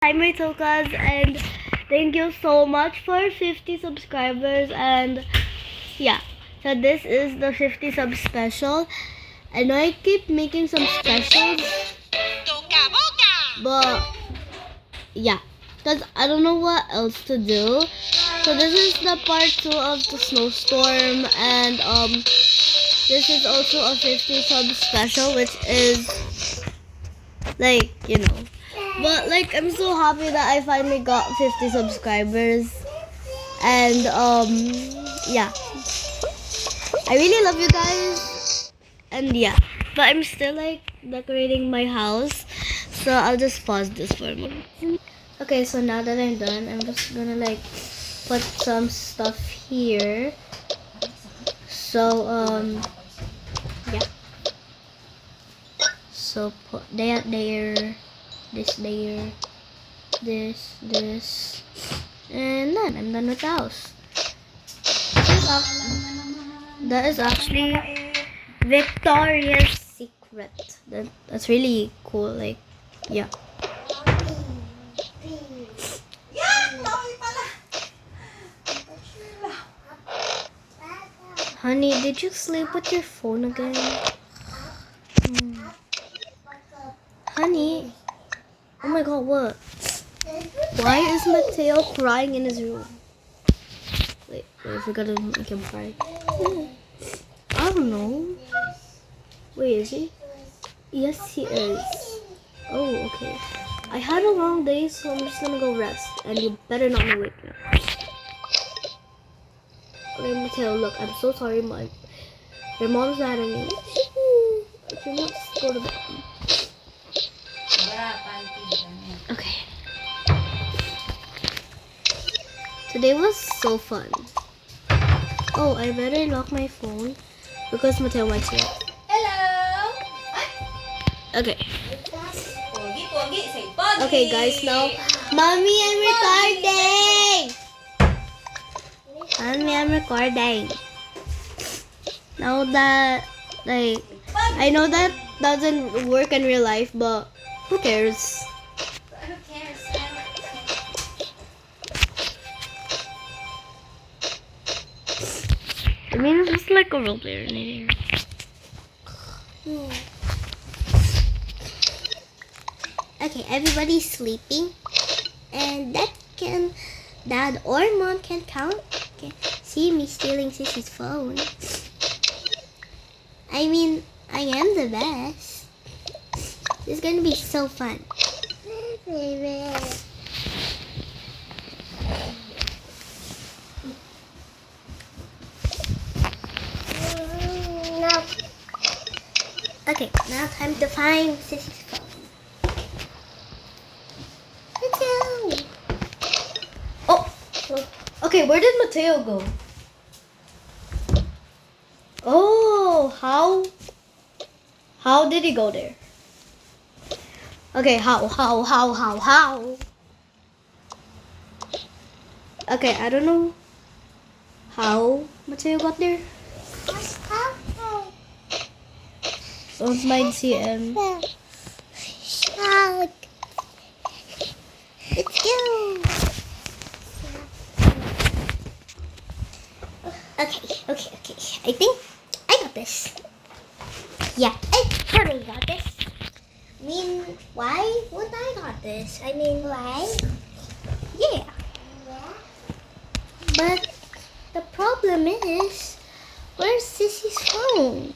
Hi my tokas, and thank you so much for 50 subscribers. And yeah, so this is the 50 sub special. I know I keep making some specials, but yeah, because I don't know what else to do. So this is the part 2 of the snowstorm, and this is also a 50 sub special, which is like, but like, I'm so happy that I finally got 50 subscribers. And yeah, I really love you guys. And yeah, but I'm still like decorating my house, so I'll just pause this for a moment. Okay, so now that I'm done, I'm just gonna like put some stuff here. So yeah, so put that there, this there, this, and then I'm done with the house. That is actually Victoria's Secret. That's really cool. Like, yeah. Honey, did you sleep with your phone again? Honey, oh my god, what? Why is Mateo crying in his room? Wait, I forgot to make him cry. I don't know. Wait, is he? Yes, he is. Oh, okay. I had a long day, so I'm just gonna go rest. And you better not be wake me up. Okay, Mateo, look, I'm so sorry, your mom's mad at me. Can you just go to bed? Okay. Today was so fun. Oh, I better lock my phone because Mateo might see it. Hello. Okay. Pogi, say pogi. Okay, guys, now, Mommy, I'm recording. Mommy, I'm recording. Now that, like, I know that doesn't work in real life, but who cares? Who cares? I mean, it's just like a role player in here. Okay, everybody's sleeping, and Dad or Mom can count. Okay. See me stealing Sissy's phone. I mean, I am the best. This is gonna be so fun. Okay, now time to find Sissy's phone. Mateo! Oh! Okay, where did Mateo go? Oh, how did he go there? Okay, how? Okay, I don't know how Mateo got there. Don't mind CM. Let's go. Okay. I think I got this. Yeah, I totally got this. I mean, why would I got this? I mean, why? Yeah. But the problem is, where's Sissy's phone?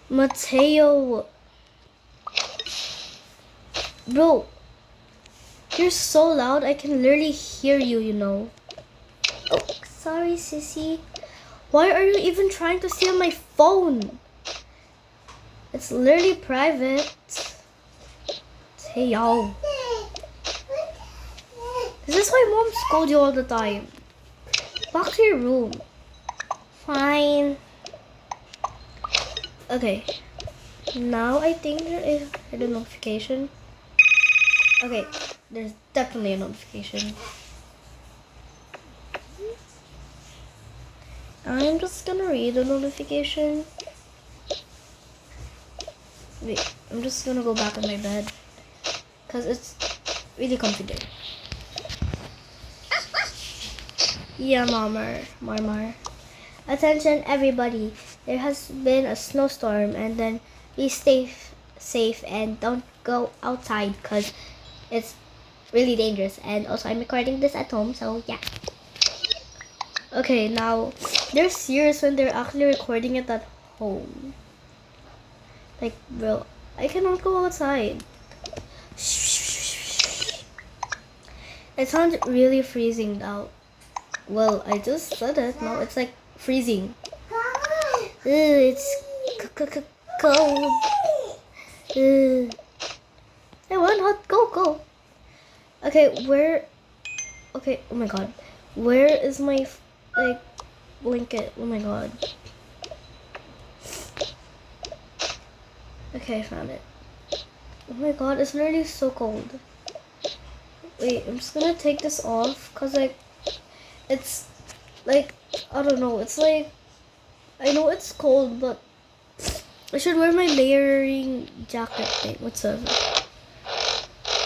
Mateo. Bro, you're so loud, I can literally hear you, you know. Oh, sorry, Sissy. Why are you even trying to steal my phone? It's literally private. Hey, y'all. Is this why Mom scolds you all the time? Back to your room. Fine. Okay. Now I think there is a notification. Okay, there's definitely a notification. I'm just gonna read the notification. Wait, I'm just gonna go back on my bed because it's really comfy there. Yeah, Marmar. Attention, everybody. There has been a snowstorm, and then be safe and don't go outside because it's really dangerous. And also, I'm recording this at home, so yeah. Okay, now they're serious when they're actually recording it at home. Like, bro, I cannot go outside. It sounds really freezing now. Well, I just said it. Now it's like freezing. It's cold. I want hot. Go. Okay, where? Okay. Oh my god. Where is my like blanket? Oh my god. Okay, I found it. Oh my god, it's literally so cold. Wait, I'm just gonna take this off because like it's like I don't know, it's like I know it's cold, but I should wear my layering jacket thing. What's up?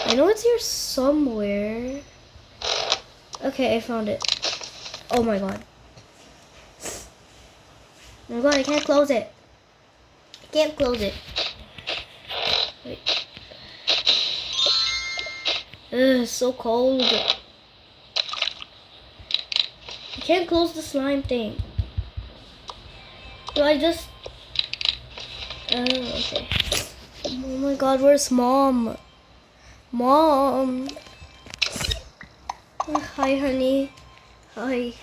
I know it's here somewhere. Okay, I found it. Oh my god. Oh my god, I can't close it. Wait. Ugh, so cold. I can't close the slime thing. Do I just... Oh, okay. Oh my god, where's Mom? Mom! Hi, honey. Hi.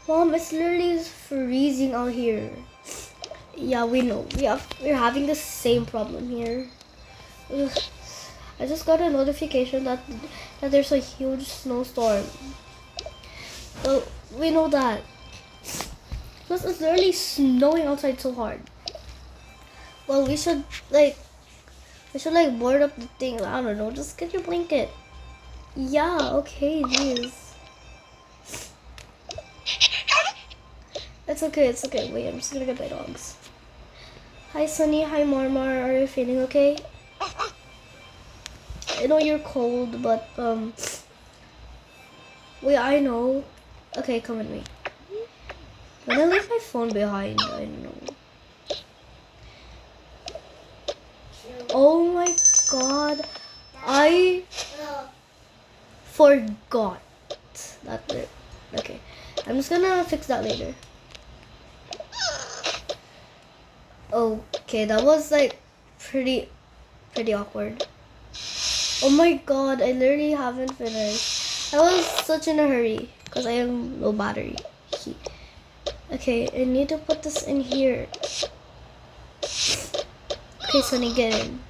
Mom, it's literally freezing out here. Yeah, we know. We're having the same problem here. Ugh. I just got a notification that there's a huge snowstorm. So we know that. Plus it's literally snowing outside so hard. Well, we should like board up the thing. I don't know. Just get your blanket. Yeah. Okay. Jeez. It's okay. Wait, I'm just gonna get my dogs. Hi, Sunny. Hi, Marmar. Are you feeling okay? I know you're cold, but wait, I know. Okay, come with me. I'm gonna leave my phone behind. I don't know. Oh my god, I forgot that bit. Okay, I'm just gonna fix that later. Okay, that was like pretty awkward. Oh my god, I literally haven't finished. I was such in a hurry because I have low battery. Okay, I need to put this in here. Okay, Sunny, get in.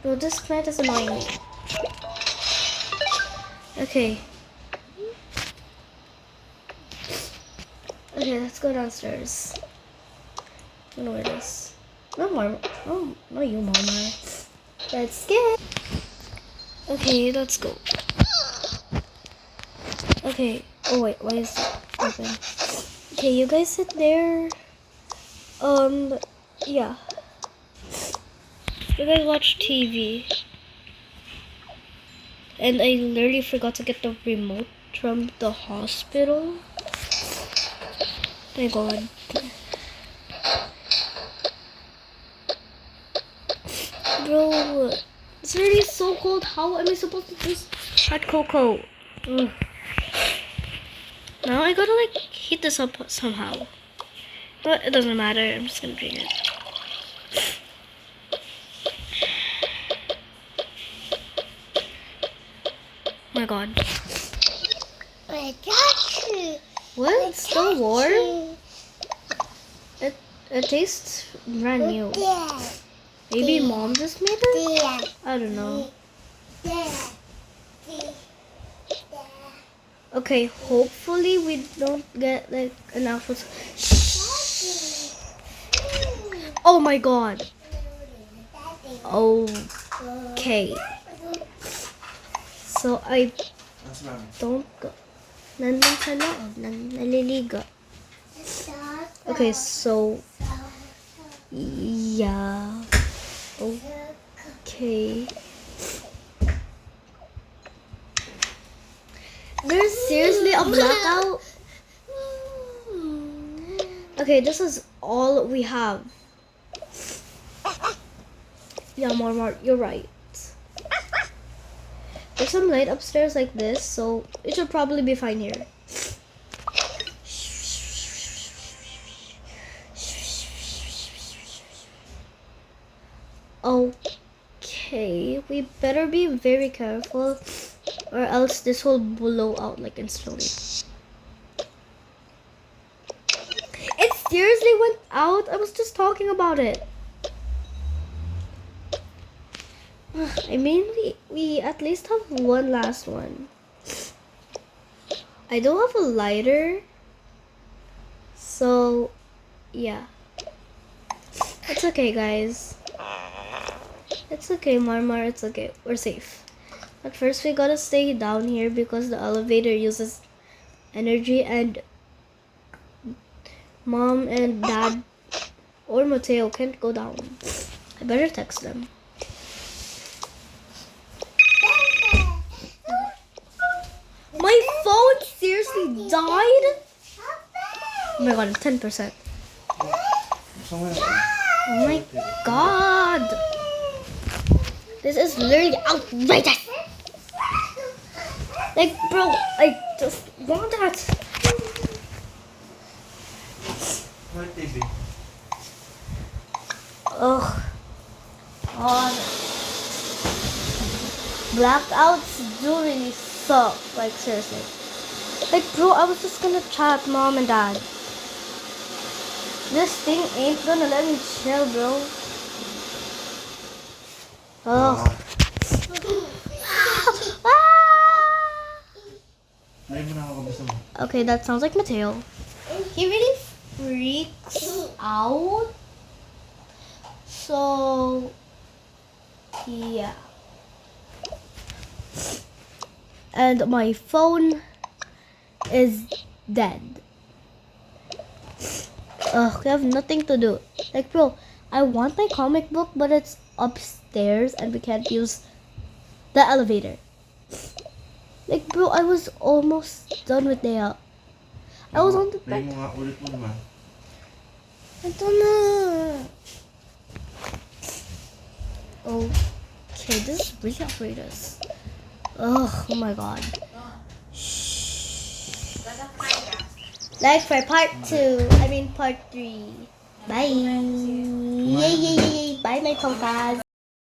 Bro, this plant is annoying me. Okay. Okay, let's go downstairs. I don't know where it is. No, Mama. Oh, no, you, Mama. Let's get. Okay, let's go. Okay. Oh wait, why is it open? Okay, you guys sit there. Yeah. You guys watch TV. And I literally forgot to get the remote from the hospital. My god. Bro, it's really so cold. How am I supposed to just hot cocoa? Ugh. Now I gotta like heat this up somehow. But it doesn't matter. I'm just gonna drink it. Oh my god. What? It's still warm? It tastes brand new. Maybe Mom just made it? I don't know. Okay, hopefully we don't get like an actual... Oh my god. Okay. So I don't go. Nandun sa loob, naliligo. Okay, so yeah. Okay. There's seriously a blackout? Okay, this is all we have. Yeah, Marmar, you're right. There's some light upstairs like this, so it should probably be fine here. Okay, we better be very careful or else this will blow out like instantly. It seriously went out? I was just talking about it. I mean, we at least have one last one. I do have a lighter. So, yeah. It's okay, guys. It's okay, Marmar. It's okay. We're safe. But first, we gotta stay down here because the elevator uses energy and Mom and Dad or Mateo can't go down. I better text them. My phone seriously died? Oh my god, 10%. Oh my god. This is literally outrageous. Like, bro, I just want that. Ugh. God. Blackouts do really suck. Like, seriously. Like, bro, I was just gonna chat Mom and Dad. This thing ain't gonna let me chill, bro. Ugh. Okay, that sounds like Mateo. He really freaks out. So, yeah. And my phone is dead. Ugh, we have nothing to do. Like, bro, I want my comic book, but it's upstairs and we can't use the elevator. Like, bro, I was almost done with Dea. I was on the bed. I don't know. Okay, this is really outrageous. Ugh, oh my god. Shh. Like for part 2. I mean part 3. Bye. Yay, yay, yay. Bye, my podcast.